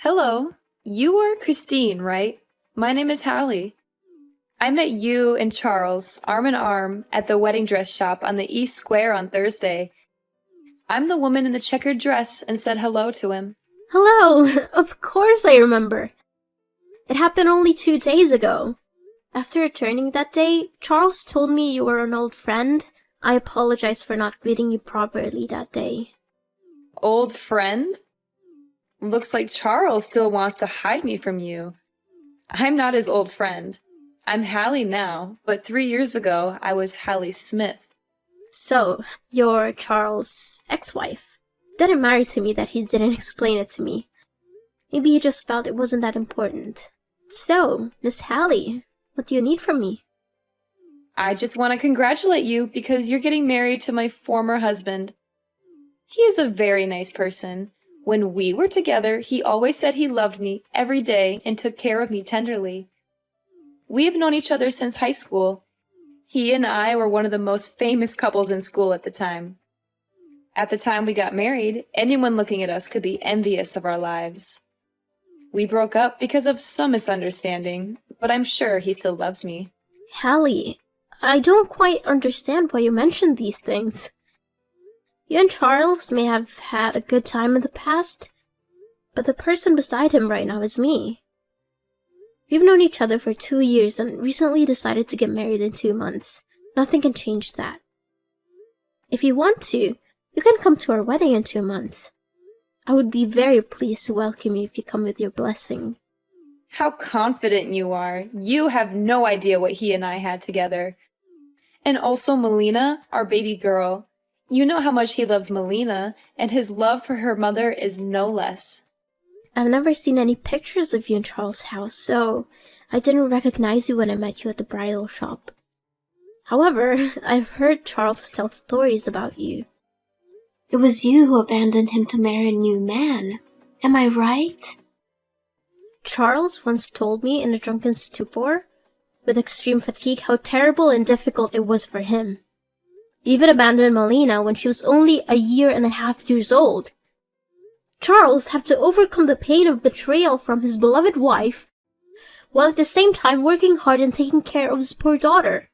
Hello, you are Christine, right? My name is Hallie. I met you and Charles arm in arm at the wedding dress shop on the East Square on Thursday. I'm the woman in the checkered dress and said hello to him. Hello! Of course I remember. It happened only 2 days ago. After returning that day, Charles told me you were an old friend. I apologize for not greeting you properly that day. Old friend? Looks like Charles still wants to hide me from you. I'm not his old friend. I'm Hallie now, but 3 years ago I was Hallie Smith. So, you're Charles' ex-wife. Didn't matter to me that he didn't explain it to me. Maybe he just felt it wasn't that important. So, Miss Hallie, what do you need from me? I just want to congratulate you because you're getting married to my former husband. He is a very nice person. When we were together, he always said he loved me every day and took care of me tenderly. We have known each other since high school. He and I were one of the most famous couples in school at the time. At the time we got married, anyone looking at us could be envious of our lives. We broke up because of some misunderstanding, but I'm sure he still loves me. Hallie, I don't quite understand why you mentioned these things. You and Charles may have had a good time in the past, but the person beside him right now is me. We've known each other for 2 years and recently decided to get married in 2 months. Nothing can change that. If you want to, you can come to our wedding in 2 months. I would be very pleased to welcome you if you come with your blessing. How confident you are. You have no idea what he and I had together. And also Melina, our baby girl. You know how much he loves Melina, and his love for her mother is no less. I've never seen any pictures of you in Charles' house, so I didn't recognize you when I met you at the bridal shop. However, I've heard Charles tell stories about you. It was you who abandoned him to marry a new man. Am I right? Charles once told me in a drunken stupor, with extreme fatigue, how terrible and difficult it was for him. He even abandoned Melina when she was only 1.5 years old. Charles had to overcome the pain of betrayal from his beloved wife, while at the same time working hard and taking care of his poor daughter.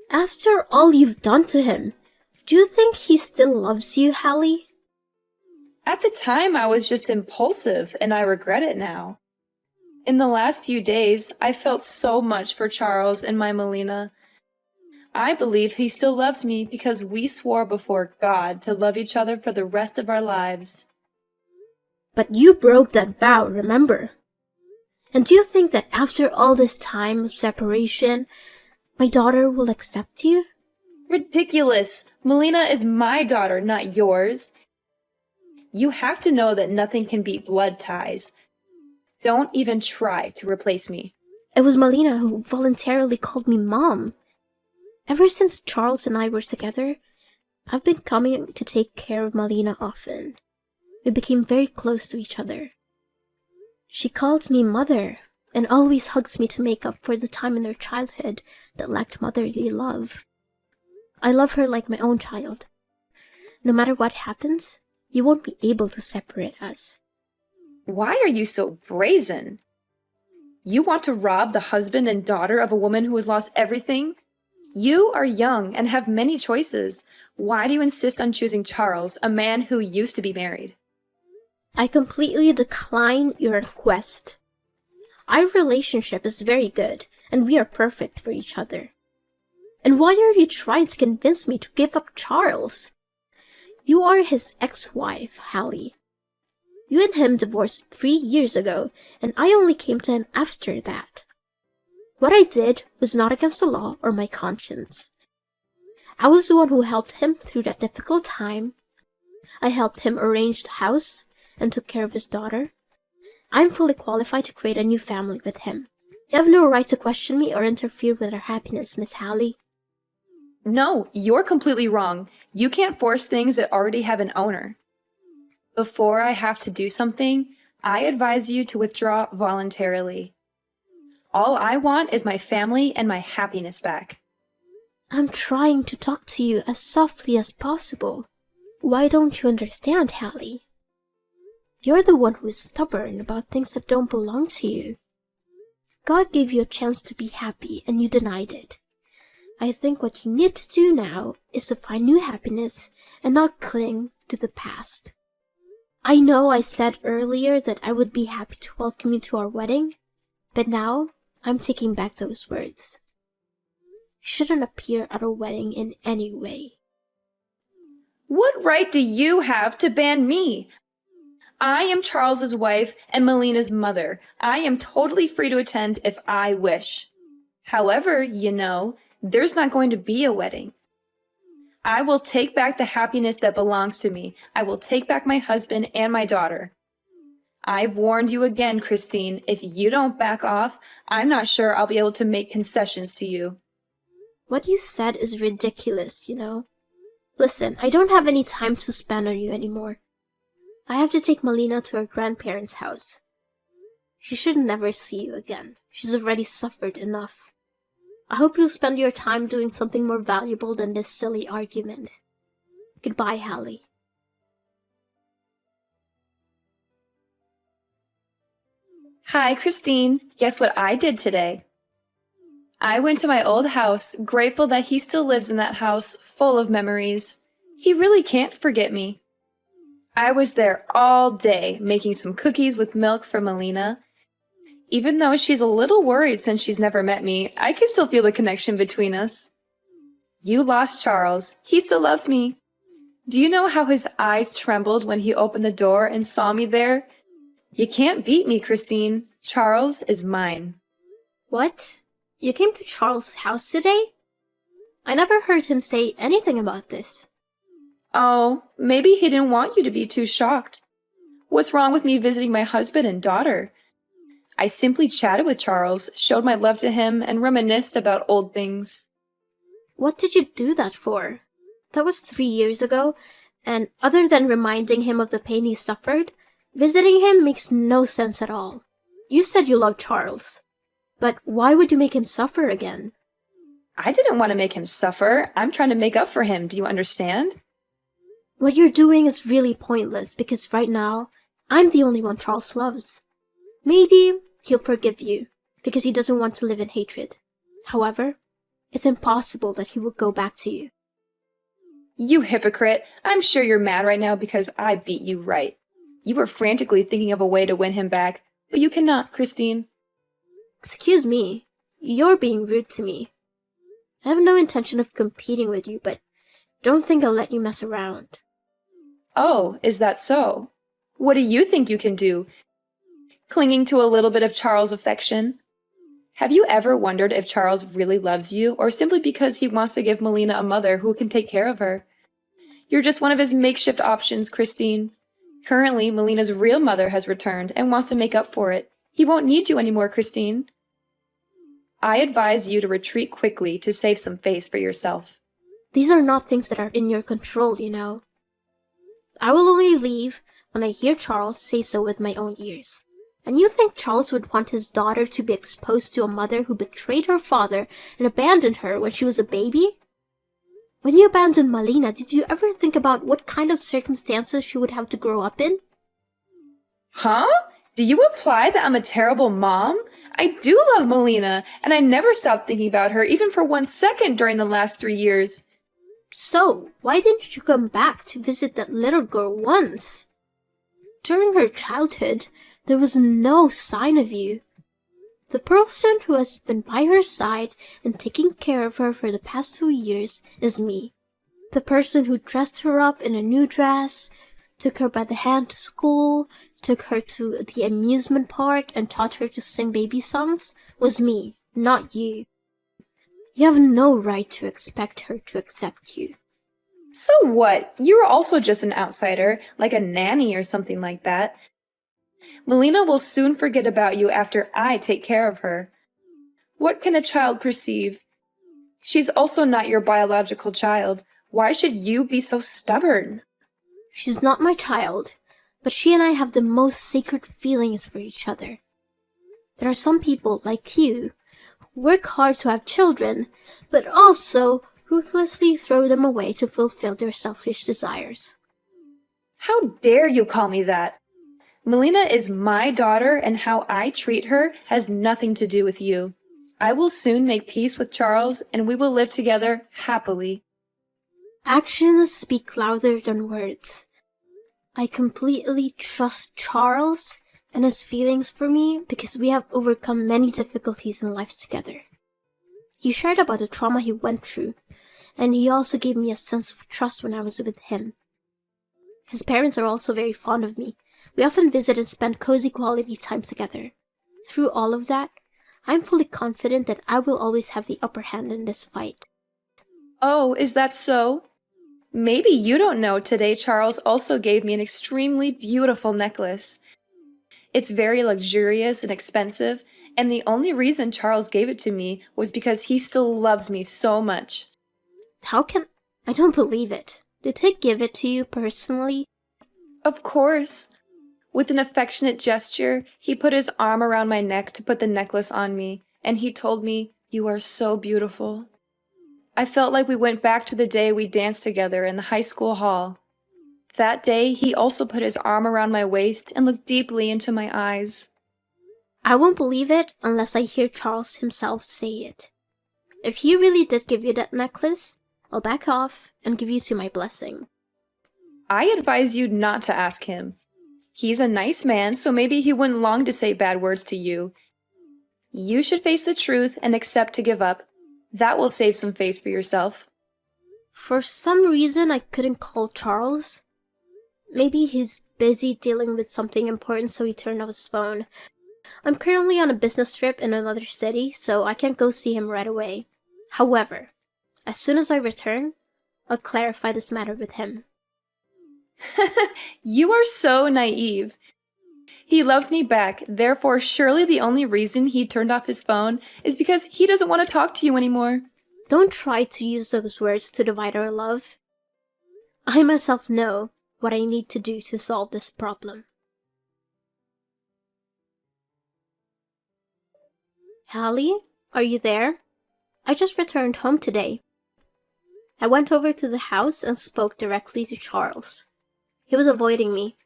After all you've done to him, do you think he still loves you, Hallie? At the time, I was just impulsive, and I regret it now. In the last few days, I felt so much for Charles and my Melina. I believe he still loves me because we swore before God to love each other for the rest of our lives. But you broke that vow, remember? And do you think that after all this time of separation, my daughter will accept you? Ridiculous! Melina is my daughter, not yours. You have to know that nothing can beat blood ties. Don't even try to replace me. It was Melina who voluntarily called me Mom. Ever since Charles and I were together, I've been coming to take care of Melina often. We became very close to each other. She calls me Mother and always hugs me to make up for the time in her childhood that lacked motherly love. I love her like my own child. No matter what happens, you won't be able to separate us. Why are you so brazen? You want to rob the husband and daughter of a woman who has lost everything? You are young and have many choices. Why do you insist on choosing Charles, a man who used to be married? I completely decline your request. Our relationship is very good, and we are perfect for each other. And why are you trying to convince me to give up Charles? You are his ex-wife, Hallie. You and him divorced 3 years ago, and I only came to him after that. What I did was not against the law or my conscience. I was the one who helped him through that difficult time. I helped him arrange the house and took care of his daughter. I'm fully qualified to create a new family with him. You have no right to question me or interfere with our happiness, Miss Hallie. No, you're completely wrong. You can't force things that already have an owner. Before I have to do something, I advise you to withdraw voluntarily. All I want is my family and my happiness back. I'm trying to talk to you as softly as possible. Why don't you understand, Hallie? You're the one who is stubborn about things that don't belong to you. God gave you a chance to be happy, and you denied it. I think what you need to do now is to find new happiness and not cling to the past. I know I said earlier that I would be happy to welcome you to our wedding, but now I'm taking back those words. You shouldn't appear at our wedding in any way. What right do you have to ban me? I am Charles's wife and Melina's mother. I am totally free to attend if I wish. However, you know, there's not going to be a wedding. I will take back the happiness that belongs to me. I will take back my husband and my daughter. I've warned you again, Christine. If you don't back off, I'm not sure I'll be able to make concessions to you. What you said is ridiculous, you know. Listen, I don't have any time to spend on you anymore. I have to take Melina to her grandparents' house. She should never see you again. She's already suffered enough. I hope you'll spend your time doing something more valuable than this silly argument. Goodbye, Hallie. Hi, Christine. Guess what I did today? I went to my old house, grateful that he still lives in that house, full of memories. He really can't forget me. I was there all day, making some cookies with milk for Melina. Even though she's a little worried since she's never met me, I can still feel the connection between us. You lost Charles. He still loves me. Do you know how his eyes trembled when he opened the door and saw me there? You can't beat me, Christine. Charles is mine. What? You came to Charles' house today? I never heard him say anything about this. Oh, maybe he didn't want you to be too shocked. What's wrong with me visiting my husband and daughter? I simply chatted with Charles, showed my love to him, and reminisced about old things. What did you do that for? That was 3 years ago, and other than reminding him of the pain he suffered, visiting him makes no sense at all. You said you loved Charles, but why would you make him suffer again? I didn't want to make him suffer. I'm trying to make up for him. Do you understand? What you're doing is really pointless because right now, I'm the only one Charles loves. Maybe he'll forgive you because he doesn't want to live in hatred. However, it's impossible that he will go back to you. You hypocrite. I'm sure you're mad right now because I beat you right. You were frantically thinking of a way to win him back, but you cannot, Christine. Excuse me, you're being rude to me. I have no intention of competing with you, but don't think I'll let you mess around. Oh, is that so? What do you think you can do? Clinging to a little bit of Charles' affection? Have you ever wondered if Charles really loves you, or simply because he wants to give Melina a mother who can take care of her? You're just one of his makeshift options, Christine. Currently, Melina's real mother has returned and wants to make up for it. He won't need you anymore, Christine. I advise you to retreat quickly to save some face for yourself. These are not things that are in your control, you know. I will only leave when I hear Charles say so with my own ears. And you think Charles would want his daughter to be exposed to a mother who betrayed her father and abandoned her when she was a baby? When you abandoned Melina, did you ever think about what kind of circumstances she would have to grow up in? Huh? Do you imply that I'm a terrible mom? I do love Melina, and I never stopped thinking about her even for 1 second during the last 3 years. So, why didn't you come back to visit that little girl once? During her childhood, there was no sign of you. The person who has been by her side and taking care of her for the past 2 years is me. The person who dressed her up in a new dress, took her by the hand to school, took her to the amusement park, and taught her to sing baby songs was me, not you. You have no right to expect her to accept you. So what? You're also just an outsider, like a nanny or something like that. Melina will soon forget about you after I take care of her. What can a child perceive? She's also not your biological child. Why should you be so stubborn? She's not my child, but she and I have the most sacred feelings for each other. There are some people like you who work hard to have children, but also ruthlessly throw them away to fulfill their selfish desires. How dare you call me that? Melina is my daughter, and how I treat her has nothing to do with you. I will soon make peace with Charles, and we will live together happily. Actions speak louder than words. I completely trust Charles and his feelings for me because we have overcome many difficulties in life together. He shared about the trauma he went through, and he also gave me a sense of trust when I was with him. His parents are also very fond of me. We often visit and spend cozy quality time together. Through all of that, I'm fully confident that I will always have the upper hand in this fight. Oh, is that so? Maybe you don't know today Charles also gave me an extremely beautiful necklace. It's very luxurious and expensive, and the only reason Charles gave it to me was because he still loves me so much. I don't believe it. Did he give it to you personally? Of course. With an affectionate gesture, he put his arm around my neck to put the necklace on me, and he told me, "You are so beautiful." I felt like we went back to the day we danced together in the high school hall. That day, he also put his arm around my waist and looked deeply into my eyes. I won't believe it unless I hear Charles himself say it. If he really did give you that necklace, I'll back off and give you to my blessing. I advise you not to ask him. He's a nice man, so maybe he wouldn't long to say bad words to you. You should face the truth and accept to give up. That will save some face for yourself. For some reason, I couldn't call Charles. Maybe he's busy dealing with something important, so he turned off his phone. I'm currently on a business trip in another city, so I can't go see him right away. However, as soon as I return, I'll clarify this matter with him. You are so naive. He loves me back, therefore surely the only reason he turned off his phone is because he doesn't want to talk to you anymore. Don't try to use those words to divide our love. I myself know what I need to do to solve this problem. Hallie, are you there? I just returned home today. I went over to the house and spoke directly to Charles. He was avoiding me.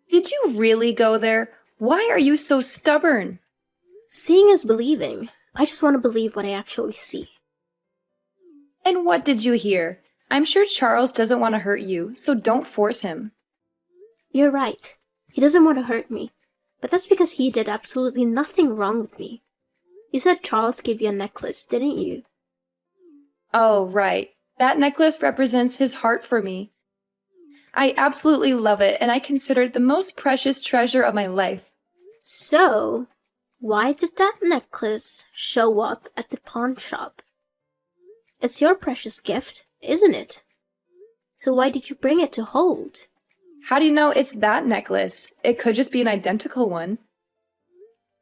Did you really go there? Why are you so stubborn? Seeing is believing. I just want to believe what I actually see. And what did you hear? I'm sure Charles doesn't want to hurt you, so don't force him. You're right. He doesn't want to hurt me. But that's because he did absolutely nothing wrong with me. You said Charles gave you a necklace, didn't you? Oh, right. That necklace represents his heart for me. I absolutely love it, and I consider it the most precious treasure of my life. So, why did that necklace show up at the pawn shop? It's your precious gift, isn't it? So why did you bring it to hold? How do you know it's that necklace? It could just be an identical one.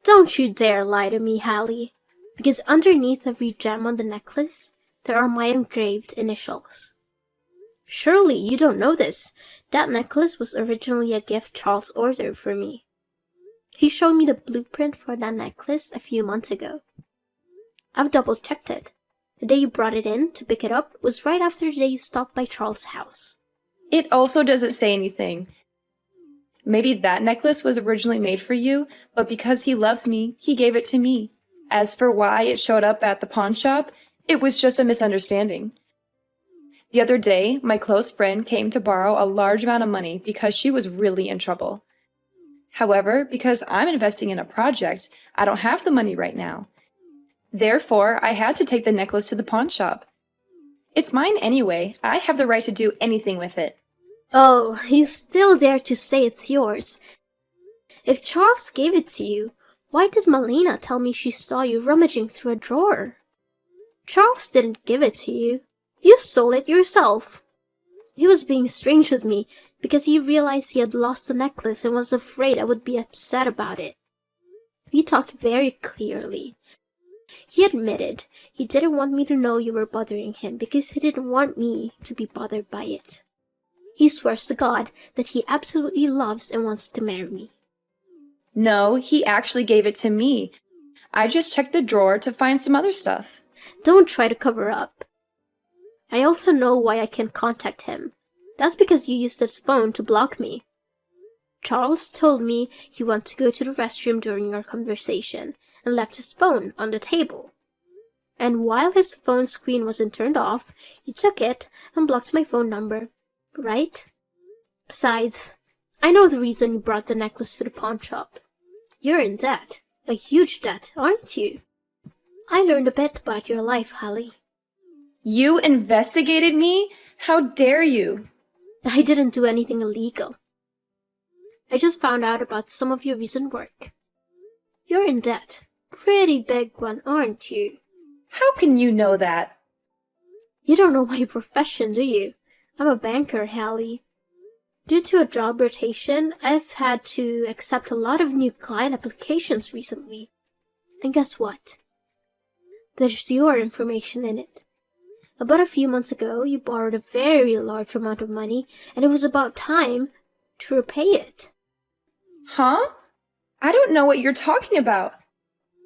Don't you dare lie to me, Hallie, because underneath every gem on the necklace, there are my engraved initials. Surely you don't know this. That necklace was originally a gift Charles ordered for me. He showed me the blueprint for that necklace a few months ago. I've double-checked it. The day you brought it in to pick it up was right after the day you stopped by Charles' house. It also doesn't say anything. Maybe that necklace was originally made for you, but because he loves me, he gave it to me. As for why it showed up at the pawn shop, it was just a misunderstanding. The other day, my close friend came to borrow a large amount of money because she was really in trouble. However, because I'm investing in a project, I don't have the money right now. Therefore, I had to take the necklace to the pawn shop. It's mine anyway. I have the right to do anything with it. Oh, you still dare to say it's yours. If Charles gave it to you, why did Melina tell me she saw you rummaging through a drawer? Charles didn't give it to you. You stole it yourself. He was being strange with me because he realized he had lost the necklace and was afraid I would be upset about it. We talked very clearly. He admitted he didn't want me to know you were bothering him because he didn't want me to be bothered by it. He swears to God that he absolutely loves and wants to marry me. No, he actually gave it to me. I just checked the drawer to find some other stuff. Don't try to cover up. I also know why I can't contact him. That's because you used his phone to block me. Charles told me he went to go to the restroom during our conversation and left his phone on the table. And while his phone screen wasn't turned off, he took it and blocked my phone number, right? Besides, I know the reason you brought the necklace to the pawn shop. You're in debt. A huge debt, aren't you? I learned a bit about your life, Hallie. You investigated me? How dare you? I didn't do anything illegal. I just found out about some of your recent work. You're in debt. Pretty big one, aren't you? How can you know that? You don't know my profession, do you? I'm a banker, Hallie. Due to a job rotation, I've had to accept a lot of new client applications recently. And guess what? There's your information in it. About a few months ago, you borrowed a very large amount of money, and it was about time to repay it. Huh? I don't know what you're talking about.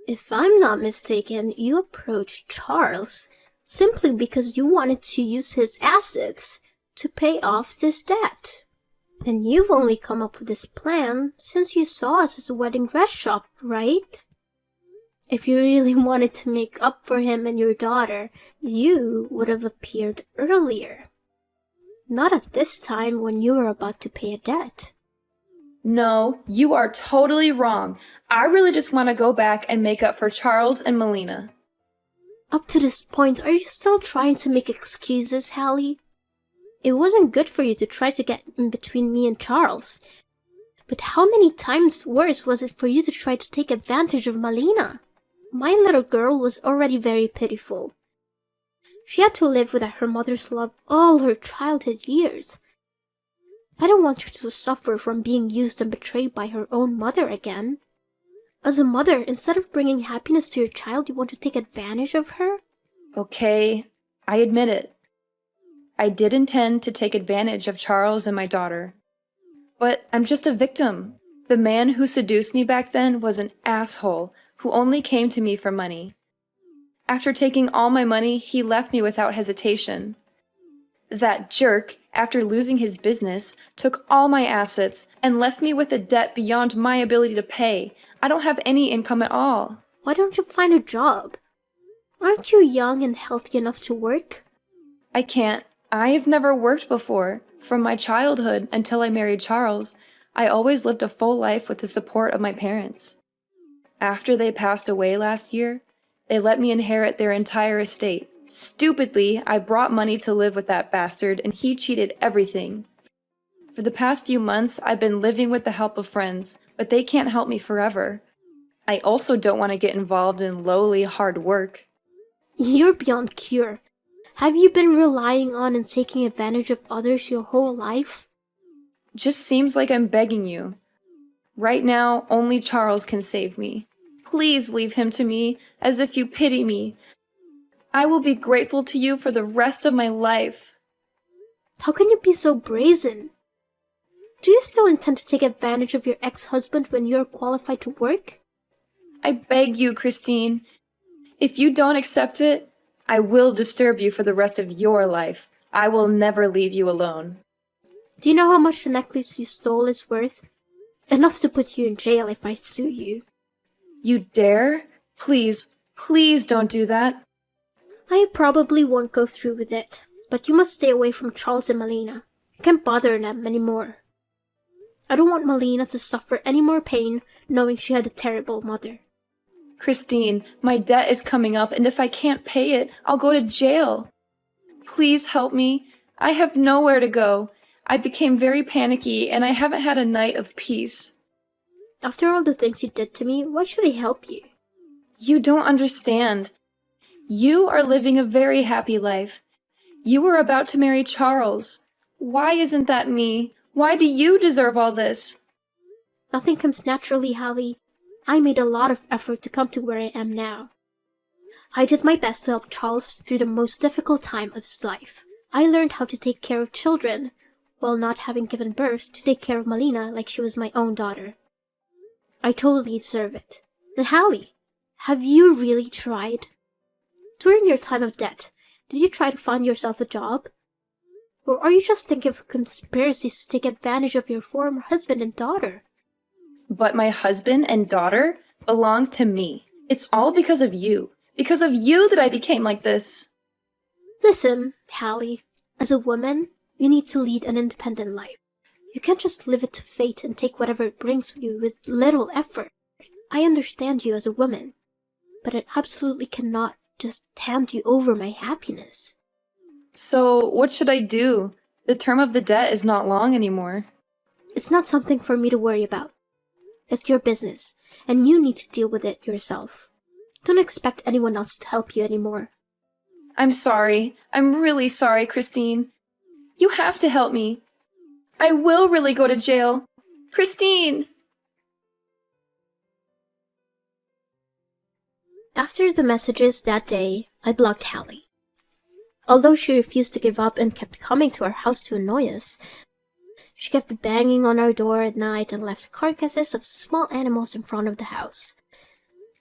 If I'm not mistaken, you approached Charles simply because you wanted to use his assets to pay off this debt. And you've only come up with this plan since you saw us at the wedding dress shop, right? If you really wanted to make up for him and your daughter, you would have appeared earlier. Not at this time when you were about to pay a debt. No, you are totally wrong. I really just want to go back and make up for Charles and Melina. Up to this point, are you still trying to make excuses, Hallie? It wasn't good for you to try to get in between me and Charles. But how many times worse was it for you to try to take advantage of Melina? My little girl was already very pitiful. She had to live without her mother's love all her childhood years. I don't want her to suffer from being used and betrayed by her own mother again. As a mother, instead of bringing happiness to your child, you want to take advantage of her? Okay, I admit it. I did intend to take advantage of Charles and my daughter. But I'm just a victim. The man who seduced me back then was an asshole who only came to me for money. After taking all my money, he left me without hesitation. That jerk, after losing his business, took all my assets and left me with a debt beyond my ability to pay. I don't have any income at all. Why don't you find a job? Aren't you young and healthy enough to work? I can't. I have never worked before. From my childhood until I married Charles, I always lived a full life with the support of my parents. After they passed away last year, they let me inherit their entire estate. Stupidly, I brought money to live with that bastard, and he cheated everything. For the past few months, I've been living with the help of friends, but they can't help me forever. I also don't want to get involved in lowly, hard work. You're beyond cure. Have you been relying on and taking advantage of others your whole life? Just seems like I'm begging you. Right now, only Charles can save me. Please leave him to me, as if you pity me. I will be grateful to you for the rest of my life. How can you be so brazen? Do you still intend to take advantage of your ex-husband when you're qualified to work? I beg you, Christine. If you don't accept it, I will disturb you for the rest of your life. I will never leave you alone. Do you know how much the necklace you stole is worth? Enough to put you in jail if I sue you. You dare? Please, please don't do that. I probably won't go through with it, but you must stay away from Charles and Melina. You can't bother them anymore. I don't want Melina to suffer any more pain knowing she had a terrible mother. Christine, my debt is coming up, and if I can't pay it, I'll go to jail. Please help me. I have nowhere to go. I became very panicky, and I haven't had a night of peace. After all the things you did to me, why should I help you? You don't understand. You are living a very happy life. You were about to marry Charles. Why isn't that me? Why do you deserve all this? Nothing comes naturally, Hallie. I made a lot of effort to come to where I am now. I did my best to help Charles through the most difficult time of his life. I learned how to take care of children, while not having given birth to take care of Melina like she was my own daughter. I totally deserve it. And Hallie, have you really tried? During your time of debt, did you try to find yourself a job? Or are you just thinking of conspiracies to take advantage of your former husband and daughter? But my husband and daughter belong to me. It's all because of you. Because of you that I became like this. Listen, Hallie, as a woman, you need to lead an independent life. You can't just leave it to fate and take whatever it brings you with little effort. I understand you as a woman, but I absolutely cannot just hand you over my happiness. So, what should I do? The term of the debt is not long anymore. It's not something for me to worry about. It's your business, and you need to deal with it yourself. Don't expect anyone else to help you anymore. I'm sorry. I'm really sorry, Christine. You have to help me. I will really go to jail. Christine! After the messages that day, I blocked Hallie. Although she refused to give up and kept coming to our house to annoy us, she kept banging on our door at night and left carcasses of small animals in front of the house.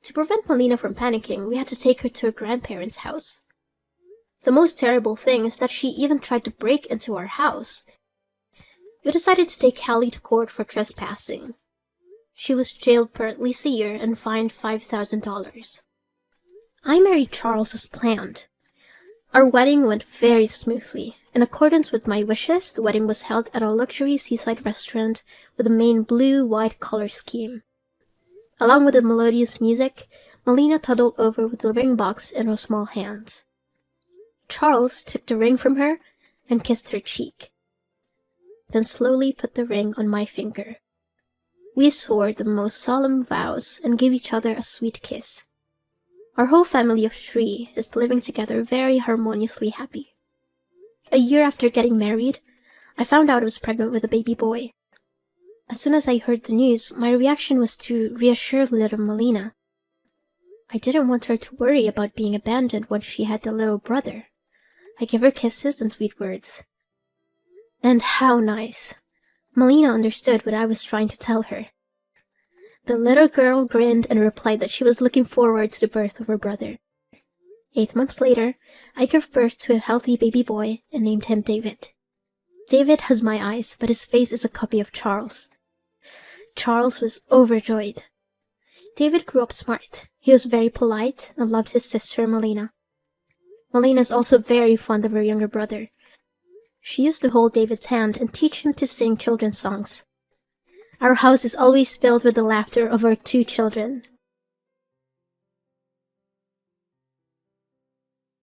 To prevent Melina from panicking, we had to take her to her grandparents' house. The most terrible thing is that she even tried to break into our house. We decided to take Hallie to court for trespassing. She was jailed for at least a year and fined $5,000. I married Charles as planned. Our wedding went very smoothly. In accordance with my wishes, the wedding was held at a luxury seaside restaurant with a main blue-white color scheme. Along with the melodious music, Melina toddled over with the ring box in her small hands. Charles took the ring from her and kissed her cheek, then slowly put the ring on my finger. We swore the most solemn vows and gave each other a sweet kiss. Our whole family of 3 is living together very harmoniously happy. A year after getting married, I found out I was pregnant with a baby boy. As soon as I heard the news, my reaction was to reassure little Melina. I didn't want her to worry about being abandoned once she had the little brother. I gave her kisses and sweet words. And how nice! Melina understood what I was trying to tell her. The little girl grinned and replied that she was looking forward to the birth of her brother. 8 months later, I gave birth to a healthy baby boy and named him David. David has my eyes, but his face is a copy of Charles. Charles was overjoyed. David grew up smart. He was very polite and loved his sister Melina. Melina is also very fond of her younger brother. She used to hold David's hand and teach him to sing children's songs. Our house is always filled with the laughter of our 2 children,